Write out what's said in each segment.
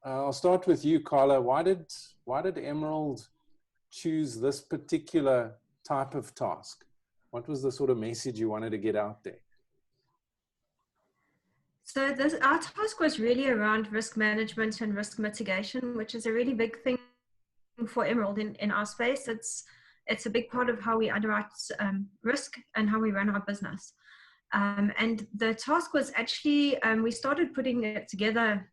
I'll start with you, Carla. Why did Emerald choose this particular type of task? What was the sort of message you wanted to get out there? So our task was really around risk management and risk mitigation, which is a really big thing for Emerald in our space. It's a big part of how we underwrite risk and how we run our business. And the task was actually, we started putting it together,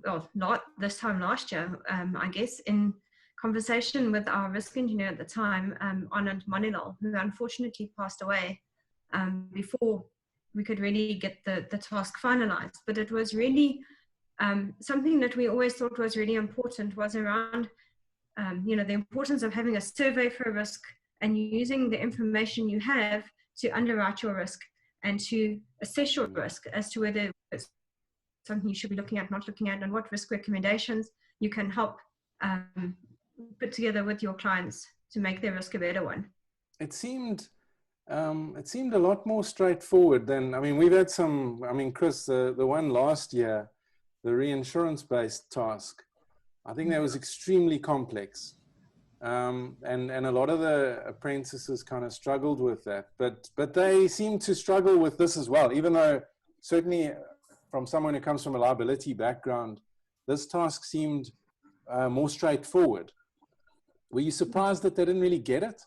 well, not this time last year, I guess, in conversation with our risk engineer at the time, Anand Manilal, who unfortunately passed away before we could really get the task finalized. But it was really something that we always thought was really important, was around the importance of having a survey for a risk and using the information you have to underwrite your risk and to assess your risk as to whether it's something you should be looking at, not looking at, and what risk recommendations you can help put together with your clients to make their risk a better one. It seemed a lot more straightforward than, I mean, we've had some, I mean, Chris, the one last year, the reinsurance-based task, I think that was extremely complex. And a lot of the apprentices kind of struggled with that, but they seem to struggle with this as well, even though certainly from someone who comes from a liability background, this task seemed more straightforward. Were you surprised that they didn't really get it?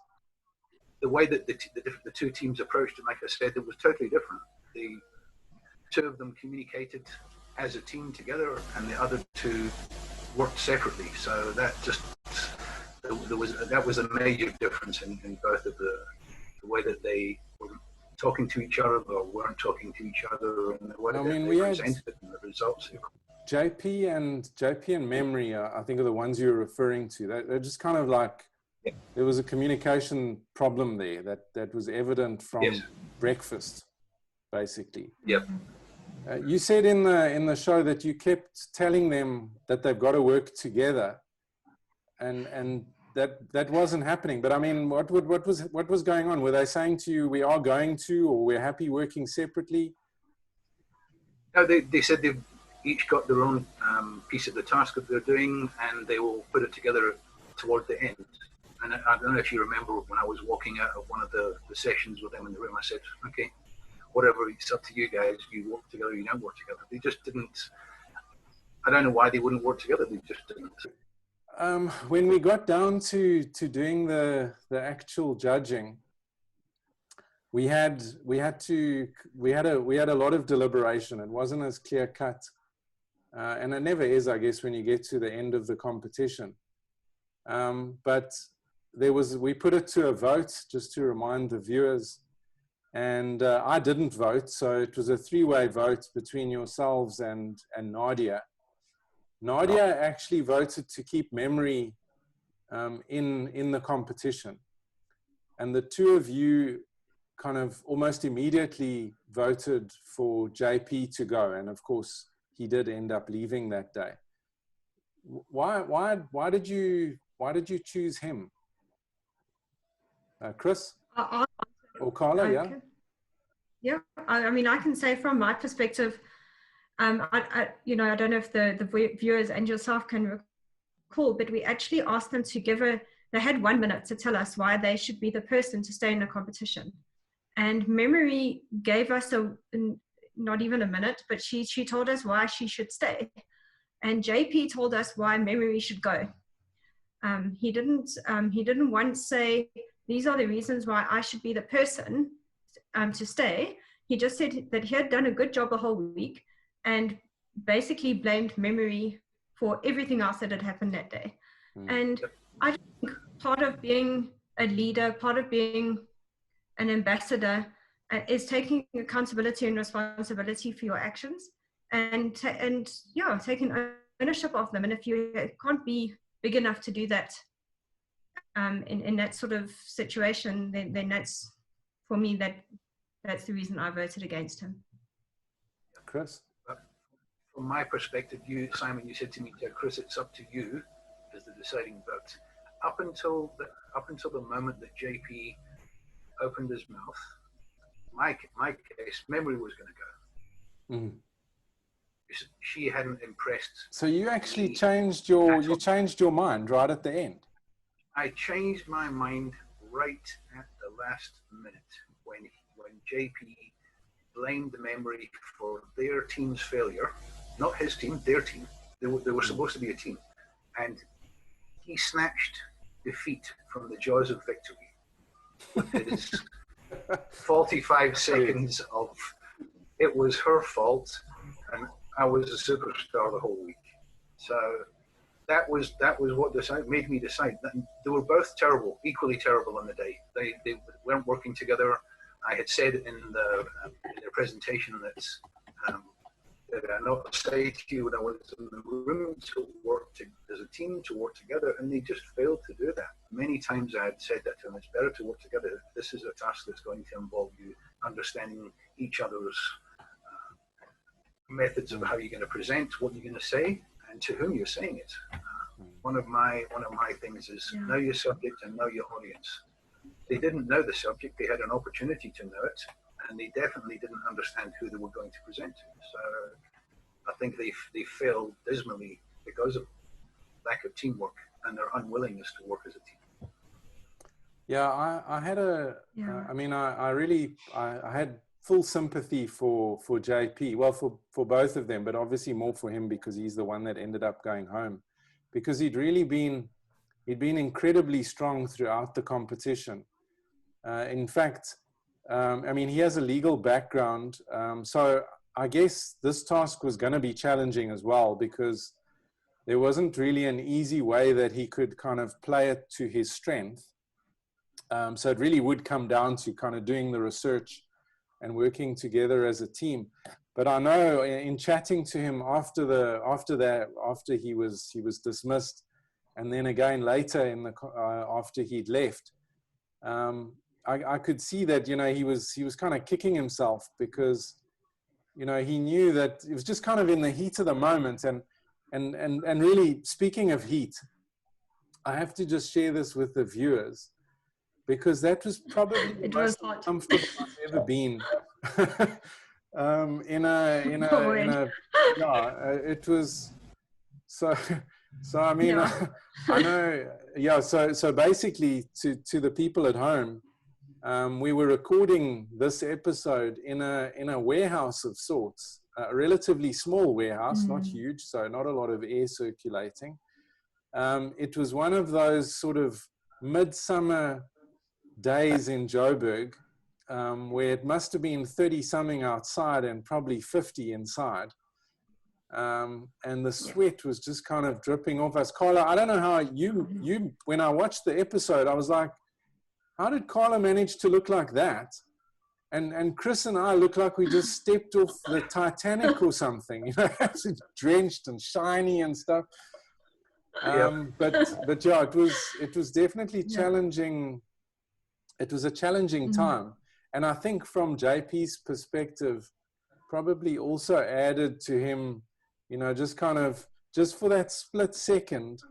The way that the two teams approached it, like I said, it was totally different. The two of them communicated as a team together, and the other two worked separately. So that just that was a major difference in both of the way that they were talking to each other or weren't talking to each other, and the way that they presented it and the results. JP and Memory, I think, are the ones you're referring to. They're just kind of like, there was a communication problem there that was evident from breakfast, basically. Yep. You said in the show that you kept telling them that they've got to work together, and that wasn't happening. But I mean, what was going on? Were they saying to you, "We are going to," or "We're happy working separately"? No, they said they've each got their own piece of the task that they're doing, and they will put it together toward the end. And I don't know if you remember when I was walking out of one of the sessions with them in the room, I said, okay, whatever, it's up to you guys. You work together, you don't work together. They just didn't, I don't know why they wouldn't work together. They just didn't. When we got down to doing the actual judging, we had a lot of deliberation. It wasn't as clear cut. And it never is, I guess, when you get to the end of the competition. But we put it to a vote, just to remind the viewers, and I didn't vote, so it was a three-way vote between yourselves and Nadia. Nadia actually voted to keep Memory in the competition, and the two of you kind of almost immediately voted for JP to go, and of course he did end up leaving that day. Why did you choose him? Chris? Or Carla, yeah? Yeah, I mean, I can say from my perspective, I don't know if the viewers and yourself can recall, but we actually asked them to they had 1 minute to tell us why they should be the person to stay in the competition. And Memory gave us not even a minute, but she told us why she should stay. And JP told us why Memory should go. He didn't once say, these are the reasons why I should be the person to stay. He just said that he had done a good job the whole week and basically blamed Memory for everything else that had happened that day. And I think part of being a leader, part of being an ambassador is taking accountability and responsibility for your actions and taking ownership of them. And if you can't be big enough to do that in that sort of situation, then that's, for me, that's the reason I voted against him. Chris? From my perspective, Simon, you said to me, Chris, it's up to you as the deciding vote. Up until the moment that JP opened his mouth, my case, Memory was going to go. she hadn't impressed. So you actually changed your mind right at the end. I changed my mind right at the last minute when JP blamed the memory for their team's failure, not his team, their team. They were supposed to be a team, and he snatched defeat from the jaws of victory with his 45 seconds of it was her fault and I was a superstar the whole week. So that was what made me decide. They were both terrible, equally terrible on the day. They weren't working together. I had said in their presentation that I not say to you when I was in the room to work as a team, to work together, and they just failed to do that. Many times I had said that to them, it's better to work together. This is a task that's going to involve you understanding each other's methods of how you're going to present, what you're going to say, and to whom you're saying it. One of my things is know your subject and know your audience. They didn't know the subject, they had an opportunity to know it, and they definitely didn't understand who they were going to present to. So I think they failed dismally because of lack of teamwork and their unwillingness to work as a team. Yeah, I had I had full sympathy for JP, well, for both of them, but obviously more for him because he's the one that ended up going home, because he'd been incredibly strong throughout the competition. In fact, he has a legal background, so I guess this task was going to be challenging as well, because there wasn't really an easy way that he could kind of play it to his strength. So it really would come down to kind of doing the research and working together as a team. But I know in chatting to him after he was dismissed, and then again later after he'd left, I could see that he was kind of kicking himself, because he knew that it was just kind of in the heat of the moment. And really, speaking of heat, I have to just share this with the viewers, because that was probably the most uncomfortable I've ever been. It was so. I mean, I know. Yeah. So basically, to the people at home, we were recording this episode in a warehouse of sorts, a relatively small warehouse, not huge, so not a lot of air circulating. It was one of those sort of midsummer days in Joburg, where it must have been 30-something outside and probably 50 inside. And the sweat was just kind of dripping off us. Carla, I don't know how you when I watched the episode, I was like, how did Carla manage to look like that? And Chris and I look like we just stepped off the Titanic or something, drenched and shiny and stuff. But yeah, it was definitely challenging. It was a challenging time. And I think from JP's perspective, probably also added to him, just for that split second,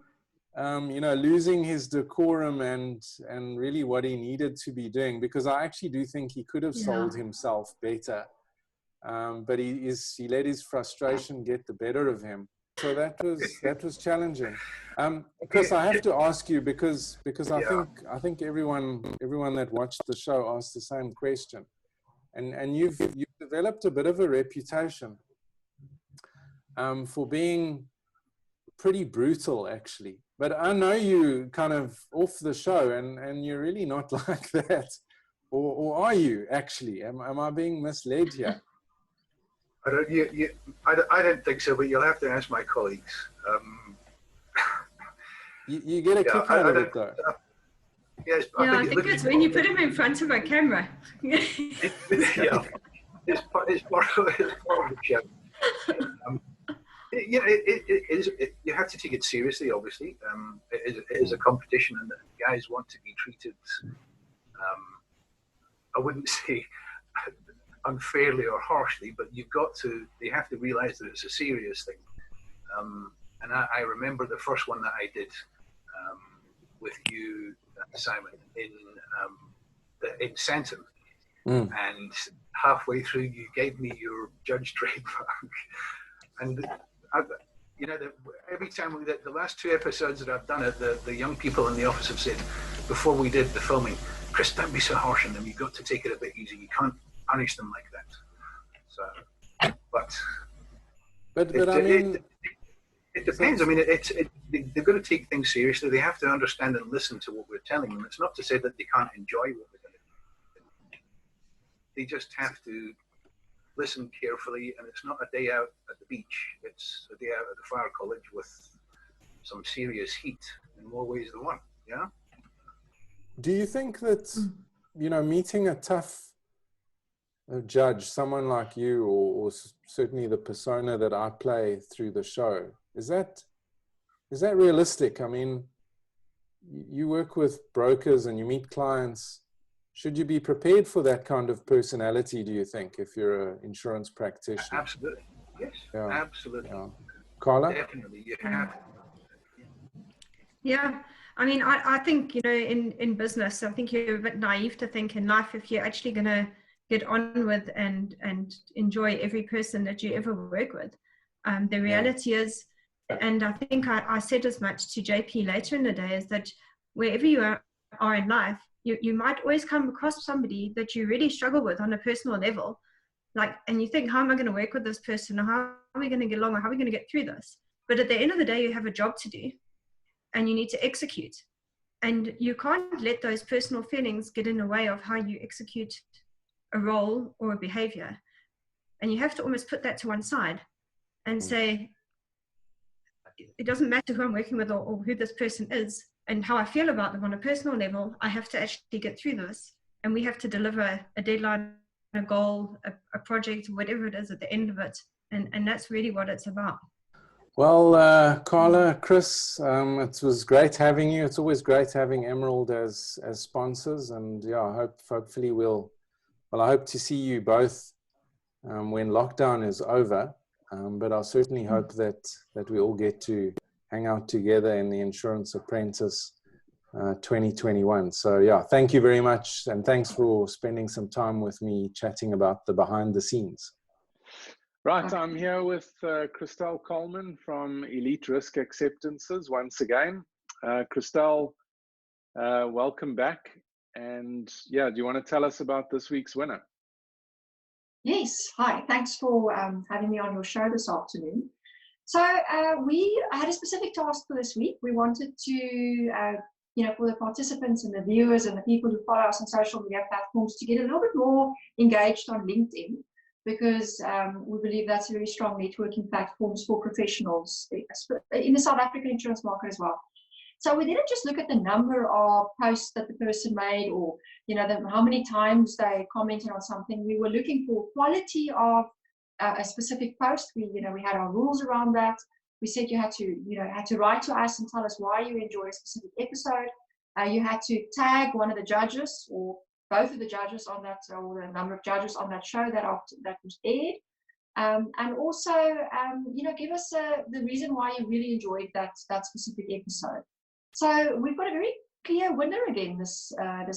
losing his decorum and really what he needed to be doing, because I actually do think he could have sold himself better. But he let his frustration get the better of him. So that was challenging. Chris, I have to ask you, because I think everyone that watched the show asked the same question, and you've developed a bit of a reputation for being pretty brutal, actually. But I know you kind of off the show, and you're really not like that, or are you actually? Am I being misled here? I don't think so, but you'll have to ask my colleagues. You get a kick out of it, though. Yes, I think it's when you put him in front of a camera. It's part of the show. You have to take it seriously, obviously. It is a competition, and the guys want to be treated, I wouldn't say unfairly or harshly, but they have to realize that it's a serious thing. And I remember the first one that I did with you, Simon, in Santon. And halfway through, you gave me your judge trademark. And you know, every time the last 2 episodes that I've done it, the young people in the office have said, before we did the filming, Chris, don't be so harsh on them. You've got to take it a bit easy. You can't punish them like that. So, but I mean, it depends. I mean, they've got to take things seriously. They have to understand and listen to what we're telling them. It's not to say that they can't enjoy what we're going to do. They just have to listen carefully, and it's not a day out at the beach. It's a day out at the fire college with some serious heat in more ways than one. Yeah. Do you think that, you know, meeting a tough judge, someone like you, or certainly the persona that I play through the show, is that realistic? I mean, you work with brokers and you meet clients. Should you be prepared for that kind of personality, do you think, if you're an insurance practitioner? Absolutely. Yes. Yeah. Absolutely. Yeah. Carla? Definitely. You have. Yeah. I mean, I think, you know, in business, I think you're a bit naive to think in life, if you're actually going to get on with and enjoy every person that you ever work with. The reality is, and I think I said as much to JP later in the day, is that wherever you are in life, you might always come across somebody that you really struggle with on a personal level, like, and you think, how am I going to work with this person, or how are we going to get along, or how are we going to get through this? But at the end of the day, you have a job to do and you need to execute, and you can't let those personal feelings get in the way of how you execute a role or a behavior. And you have to almost put that to one side and say, it doesn't matter who I'm working with or who this person is and how I feel about them on a personal level. I have to actually get through this, and we have to deliver a deadline, a goal, a project, whatever it is at the end of it. And that's really what it's about. Well, Carla, Chris, it was great having you. It's always great having Emerald as sponsors, and yeah, hopefully I hope to see you both when lockdown is over. But I certainly hope that we all get to hang out together in the Insurance Apprentice 2021. So yeah, thank you very much, and thanks for spending some time with me chatting about the behind the scenes. Right, I'm here with Christelle Coleman from Elite Risk Acceptances once again. Christelle, welcome back. And yeah, do you want to tell us about this week's winner? Yes, hi, thanks for having me on your show this afternoon. So we had a specific task for this week. We wanted to, you know, for the participants and the viewers and the people who follow us on social media platforms to get a little bit more engaged on LinkedIn, because we believe that's a very strong networking platforms for professionals in the South African insurance market as well. So we didn't just look at the number of posts that the person made, or you know, how many times they commented on something. We were looking for quality of a specific post. We had our rules around that. We said you had to write to us and tell us why you enjoy a specific episode. You had to tag one of the judges or both of the judges on that, or a number of judges on that show that was aired, and also give us the reason why you really enjoyed that specific episode. So we've got a very clear winner again this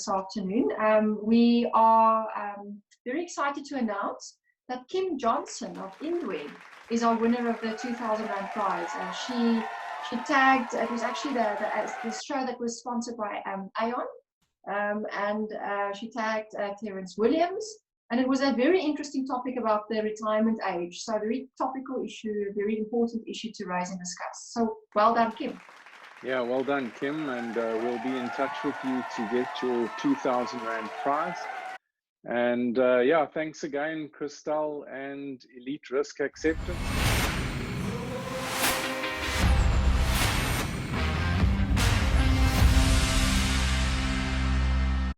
afternoon. We are very excited to announce that Kim Johnson of Indweg is our winner of the 2000 Rand prize. She tagged, it was actually the show that was sponsored by Aon. And she tagged Terence Williams, and it was a very interesting topic about the retirement age. So a very topical issue, a very important issue to raise and discuss. So well done, Kim. Yeah, well done, Kim, and we'll be in touch with you to get your 2000 Rand prize. And yeah, thanks again, Christelle and Elite Risk Acceptance.